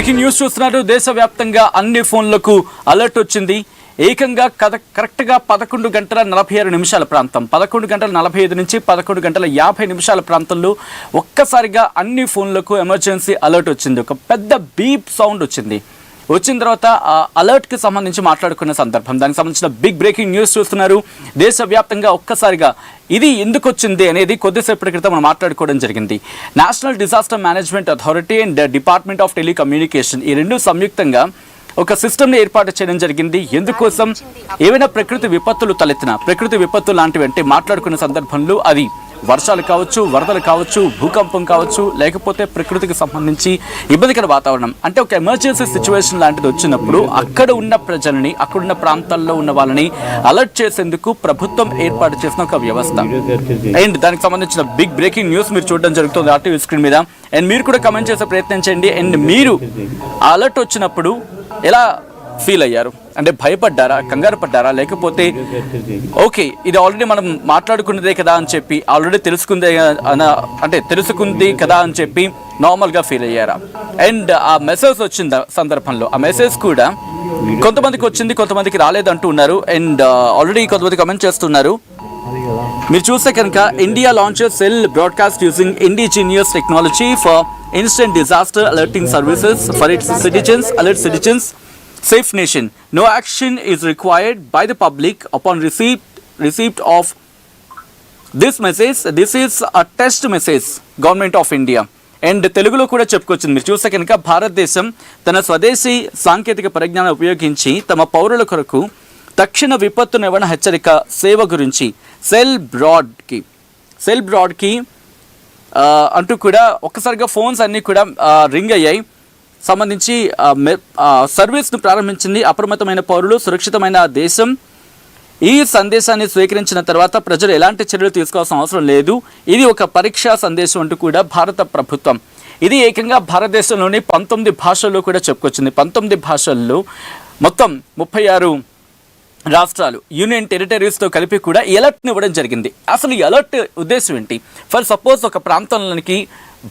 Breaking news చూస్తున్నారు. దేశవ్యాప్తంగా అన్ని ఫోన్లకు అలర్ట్ వచ్చింది. ఏకంగా కరెక్ట్గా 11:46 ప్రాంతం, 11:45 నుంచి 11:50 ప్రాంతంలో ఒక్కసారిగా అన్ని ఫోన్లకు ఎమర్జెన్సీ అలర్ట్ వచ్చింది. ఒక పెద్ద బీప్ సౌండ్ వచ్చిన తర్వాత ఆ అలర్ట్కి సంబంధించి మాట్లాడుకున్న సందర్భం, దానికి సంబంధించిన బిగ్ బ్రేకింగ్ న్యూస్ చూస్తున్నారు. దేశవ్యాప్తంగా ఒక్కసారిగా ఇది ఎందుకు వచ్చింది అనేది కొద్దిసేపటి క్రితం మనం మాట్లాడుకోవడం జరిగింది. National disaster management authority and department of telecommunication ఈ రెండు సంయుక్తంగా ఒక సిస్టమ్ని ఏర్పాటు చేయడం జరిగింది. ఎందుకోసం ఏవైనా ప్రకృతి విపత్తులు తలెత్తిన, ప్రకృతి విపత్తు లాంటివి అంటే మాట్లాడుకున్న సందర్భంలో అది వర్షాలు కావచ్చు, వరదలు కావచ్చు, భూకంపం కావచ్చు, లేకపోతే ప్రకృతికి సంబంధించి ఇబ్బందికర వాతావరణం అంటే ఒక ఎమర్జెన్సీ సిచ్యువేషన్ లాంటిది వచ్చినప్పుడు అక్కడ ఉన్న ప్రజల్ని, అక్కడున్న ప్రాంతాల్లో ఉన్న వాళ్ళని అలర్ట్ చేసేందుకు ప్రభుత్వం ఏర్పాటు చేసిన ఒక వ్యవస్థ. అండ్ దానికి సంబంధించిన బిగ్ బ్రేకింగ్ న్యూస్ మీరు చూడడం జరుగుతుంది ఆర్టీవీ స్క్రీన్ మీద. అండ్ మీరు కూడా కమెంట్ చేసే ప్రయత్నం చేయండి. అండ్ మీరు ఆ అలర్ట్ వచ్చినప్పుడు ఎలా ఫీల్ అయ్యారు? అంటే భయపడ్డారా, కంగారు పడ్డారా, లేకపోతే ఓకే ఇది ఆల్రెడీ మనం మాట్లాడుకున్నదే కదా అని చెప్పి, ఆల్రెడీ తెలుసుకుంది కదా అని చెప్పి నార్మల్గా ఫీల్ అయ్యారా? అండ్ ఆ మెసేజ్ వచ్చిన సందర్భంలో ఆ మెసేజ్ కూడా కొంతమందికి వచ్చింది, కొంతమందికి రాలేదంటూ ఉన్నారు. అండ్ ఆల్రెడీ కొంతమంది కమెంట్ చేస్తున్నారు. మీరు చూస్తే కనుక India launches cell broadcast using indigenous technology for instant disaster alerting services for it's citizens, alert citizens, safe nation. No action is required by the public upon receipt of this message. This is a test message, Government of India. And తెలుగులో కూడా చెప్పుకొచ్చింది. మీరు చూస్తే కనుక భారతదేశం తన స్వదేశీ సాంకేతిక పరిజ్ఞానం ఉపయోగించి తమ పౌరుల కొరకు తక్షణ విపత్తు నివారణ హెచ్చరిక సేవ గురించి సెల్ బ్రాడ్కి అంటూ కూడా ఒక్కసారిగా ఫోన్స్ అన్నీ కూడా రింగ్ అయ్యాయి, సంబంధించి సర్వీస్ను ప్రారంభించింది. అప్రమత్తమైన పౌరులు, సురక్షితమైన దేశం. ఈ సందేశాన్ని స్వీకరించిన తర్వాత ప్రజలు ఎలాంటి చర్యలు తీసుకోవాల్సిన అవసరం లేదు. ఇది ఒక పరీక్షా సందేశం అంటూ కూడా భారత ప్రభుత్వం ఇది ఏకంగా భారతదేశంలోని 19 భాషల్లో కూడా చెప్పుకొచ్చింది. 19 భాషల్లో మొత్తం 36 రాష్ట్రాలు, యూనియన్ టెరిటరీస్తో కలిపి కూడా ఈ అలర్ట్ని ఇవ్వడం జరిగింది. అసలు ఈ అలర్ట్ ఉద్దేశం ఏంటి? ఫర్ సపోజ్ ఒక ప్రాంతంలోనికి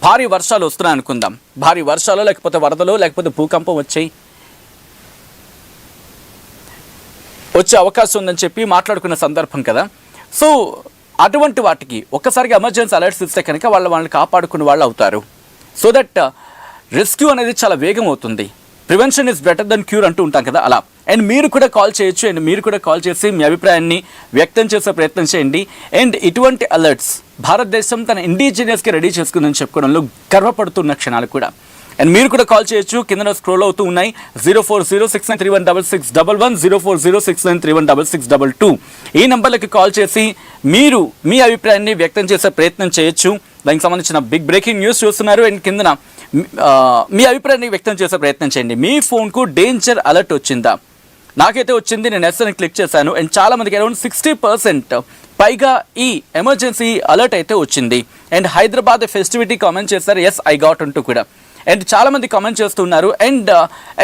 భారీ వర్షాలు వస్తున్నాయి అనుకుందాం. భారీ వర్షాలు, లేకపోతే వరదలు, లేకపోతే భూకంపం వచ్చే అవకాశం ఉందని చెప్పి మాట్లాడుకున్న సందర్భం కదా. సో అటువంటి వాటికి ఒక్కసారిగా ఎమర్జెన్సీ అలర్ట్స్ ఇస్తే కనుక వాళ్ళని కాపాడుకునే వాళ్ళు అవుతారు. సో దట్ రెస్క్యూ అనేది చాలా వేగం అవుతుంది. Prevention is better than cure అంటూ ఉంటాం కదా, అలా. అండ్ మీరు కూడా కాల్ చేయొచ్చు. అండ్ మీరు కూడా కాల్ చేసి మీ అభిప్రాయాన్ని వ్యక్తం చేసే ప్రయత్నం చేయండి. అండ్ ఇటువంటి అలర్ట్స్ భారతదేశం తన ఇండిజినియస్గా రెడీ చేసుకుందని చెప్పుకోవడంలో గర్వపడుతున్న క్షణాలు కూడా. అండ్ మీరు కూడా కాల్ చేయొచ్చు. కింద స్క్రోల్ అవుతూ ఉన్నాయి. 0406931611, 0406931622 ఈ నెంబర్లకి కాల్ చేసి మీరు మీ అభిప్రాయాన్ని వ్యక్తం చేసే ప్రయత్నం చేయొచ్చు. దానికి సంబంధించిన బిగ్ బ్రేకింగ్ న్యూస్ చూస్తున్నారు. అండ్ కిందన మీ అభిప్రాయాన్ని వ్యక్తం చేసే ప్రయత్నం చేయండి. మీ ఫోన్కు డేంజర్ అలర్ట్ వచ్చిందా? నాకైతే వచ్చింది. నేను ఎస్ అని క్లిక్ చేశాను. అండ్ చాలామందికి అరౌండ్ 60% పైగా ఈ ఎమర్జెన్సీ అలర్ట్ అయితే వచ్చింది. అండ్ హైదరాబాద్ ఫెస్టివిటీ కామెంట్ చేశారు, ఎస్ ఐ గాట్ అంటూ కూడా. అండ్ చాలామంది కామెంట్ చేస్తున్నారు. అండ్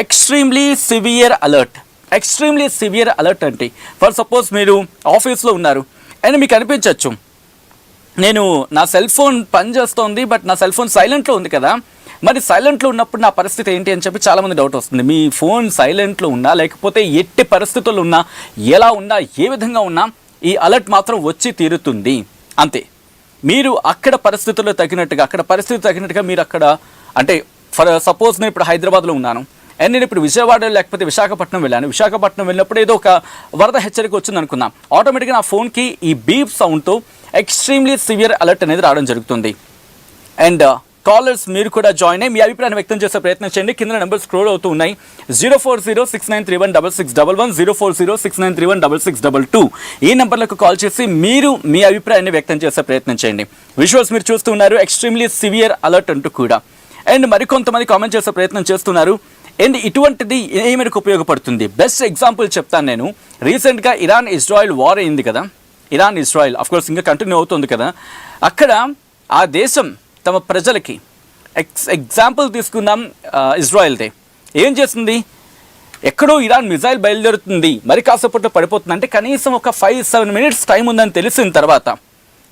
ఎక్స్ట్రీమ్లీ సివియర్ అలర్ట్ అంటే ఫర్ సపోజ్ మీరు ఆఫీస్లో ఉన్నారు అండ్ మీకు అనిపించవచ్చు, నేను నా సెల్ ఫోన్ పనిచేస్తోంది బట్ నా సెల్ ఫోన్ సైలెంట్లో ఉంది కదా, మరి సైలెంట్లో ఉన్నప్పుడు నా పరిస్థితి ఏంటి అని చెప్పి చాలామంది డౌట్ వస్తుంది. మీ ఫోన్ సైలెంట్లో ఉన్నా, లేకపోతే ఎట్టి పరిస్థితుల్లో ఉన్నా, ఎలా ఉన్నా, ఏ విధంగా ఉన్నా ఈ అలర్ట్ మాత్రం వచ్చి తీరుతుంది అంతే. మీరు అక్కడ పరిస్థితి తగినట్టుగా మీరు అక్కడ, అంటే ఫర్ సపోజ్ నేను ఇప్పుడు హైదరాబాద్లో ఉన్నాను అండ్ నేను ఇప్పుడు విజయవాడ లేకపోతే విశాఖపట్నం వెళ్ళాను. విశాఖపట్నం వెళ్ళినప్పుడు ఏదో ఒక వరద హెచ్చరిక వచ్చింది అనుకుందాం. ఆటోమేటిక్గా నా ఫోన్కి ఈ బీప్ సౌండ్తో ఎక్స్ట్రీమ్లీ సివియర్ అలర్ట్ అనేది రావడం జరుగుతుంది. అండ్ కాలర్స్ మీరు కూడా జాయిన్ అయ్యి మీ అభిప్రాయాన్ని వ్యక్తం చేసే ప్రయత్నం చేయండి. కింద నెంబర్ స్క్రోల్ అవుతూ ఉన్నాయి. 0406931611, 0406931622 ఈ నెంబర్లకు కాల్ చేసి మీరు మీ అభిప్రాయాన్ని వ్యక్తం చేసే ప్రయత్నం చేయండి. విజువల్స్ మీరు చూస్తున్నారు, ఎక్స్ట్రీమ్లీ సివియర్ అలర్ట్ అంటూ కూడా. అండ్ మరికొంతమంది కామెంట్ చేసే ప్రయత్నం చేస్తున్నారు. అండ్ ఇటువంటిది ఏ మేరకు ఉపయోగపడుతుంది? బెస్ట్ ఎగ్జాంపుల్ చెప్తాను నేను. రీసెంట్గా ఇరాన్ ఇజ్రాయెల్ వార్ అయింది కదా. ఇరాన్ ఇజ్రాయెల్ అఫ్కోర్స్ ఇంకా కంటిన్యూ అవుతుంది కదా. అక్కడ ఆ దేశం తమ ప్రజలకి ఎగ్జాంపుల్ తీసుకుందాం. ఇజ్రాయెల్దే ఏం చేస్తుంది, ఎక్కడో ఇరాన్ మిజైల్ బయలుదేరుతుంది, మరి కాసేపట్లో పడిపోతుంది అంటే కనీసం ఒక 5-7 మినిట్స్ టైం ఉందని తెలిసిన తర్వాత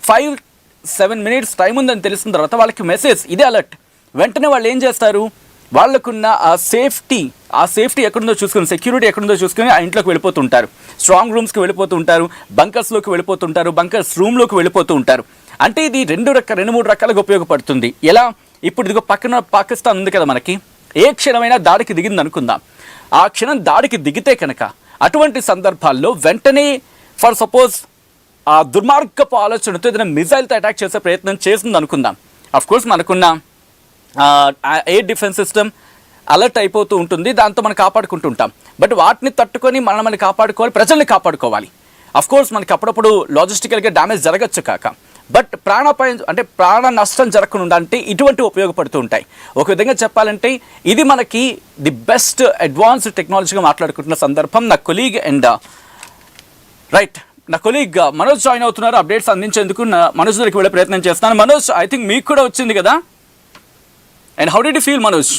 5-7 మినిట్స్ టైం ఉందని తెలిసిన తర్వాత వాళ్ళకి మెసేజ్, ఇదే అలర్ట్. వెంటనే వాళ్ళు ఏం చేస్తారు, వాళ్ళకున్న ఆ సేఫ్టీ ఎక్కడుందో చూసుకొని, సెక్యూరిటీ ఎక్కడుందో చూసుకొని ఆ ఇంట్లోకి వెళ్ళిపోతుంటారు. స్ట్రాంగ్ రూమ్స్కి వెళ్ళిపోతూ ఉంటారు, బంకర్స్లోకి వెళ్ళిపోతుంటారు, బంకర్స్ రూమ్లోకి వెళ్ళిపోతూ ఉంటారు. అంటే ఇది 2-3 రకాలుగా ఉపయోగపడుతుంది. ఎలా? ఇప్పుడు ఇదిగో పక్కన పాకిస్తాన్ ఉంది కదా మనకి, ఏ క్షణమైనా దాడికి దిగింది అనుకుందాం. ఆ క్షణం దాడికి దిగితే కనుక అటువంటి సందర్భాల్లో వెంటనే ఫర్ సపోజ్ ఆ దుర్మార్గపు ఆలోచనతో ఏదైనా మిజైల్తో అటాక్ చేసే ప్రయత్నం చేసింది అనుకుందాం. అఫ్కోర్స్ మనకున్న ఎయిర్ డిఫెన్స్ సిస్టమ్ అలర్ట్ అయిపోతూ ఉంటుంది, దాంతో మనం కాపాడుకుంటూ ఉంటాం. బట్ వాటిని తట్టుకొని మనం కాపాడుకోవాలి, ప్రజల్ని కాపాడుకోవాలి. అఫ్కోర్స్ మనకి అప్పుడప్పుడు లాజిస్టికల్గా డ్యామేజ్ జరగచ్చు కాక, బట్ ప్రాణాపాయం అంటే ప్రాణ నష్టం జరగకుండా అంటే ఇటువంటి ఉపయోగపడుతూ ఉంటాయి. ఒక విధంగా చెప్పాలంటే ఇది మనకి ది బెస్ట్ అడ్వాన్స్డ్ టెక్నాలజీగా మాట్లాడుకుంటున్న సందర్భం. నా కొలీగ్ అండ్ నా కొలీగ్ మనోజ్ జాయిన్ అవుతున్నారు అప్డేట్స్ అందించేందుకు. మనోజ్ దగ్గరికి వెళ్ళే ప్రయత్నం చేస్తున్నాను. మనోజ్, ఐ థింక్ మీకు కూడా వచ్చింది కదా, and how did you feel Manoj?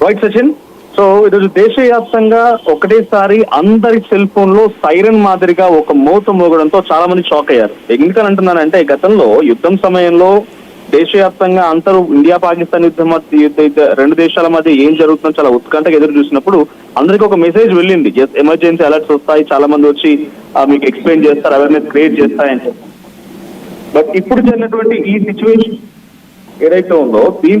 Right Sachin, so ఈరోజు దేశవ్యాప్తంగా ఒకటేసారి అందరి సెల్ ఫోన్ లో సైరన్ మాదిరిగా ఒక మోత మోగడంతో చాలా మంది షాక్ అయ్యారు. ఎందుకని అంటున్నానంటే, గతంలో యుద్ధం సమయంలో దేశవ్యాప్తంగా అందరూ ఇండియా పాకిస్తాన్ రెండు దేశాల మధ్య ఏం జరుగుతుందో చాలా ఉత్కంఠగా ఎదురు చూసినప్పుడు అందరికి ఒక మెసేజ్ వెళ్ళింది, ఎమర్జెన్సీ అలర్ట్స్ వస్తాయి, చాలా మంది వచ్చి మీకు ఎక్స్ప్లెయిన్ చేస్తారు, అవేర్నెస్ క్రియేట్ చేస్తాయని. బట్ ఇప్పుడు జరిగినటువంటి ఈ సిచ్యువేషన్ ఏదైతే ఉందో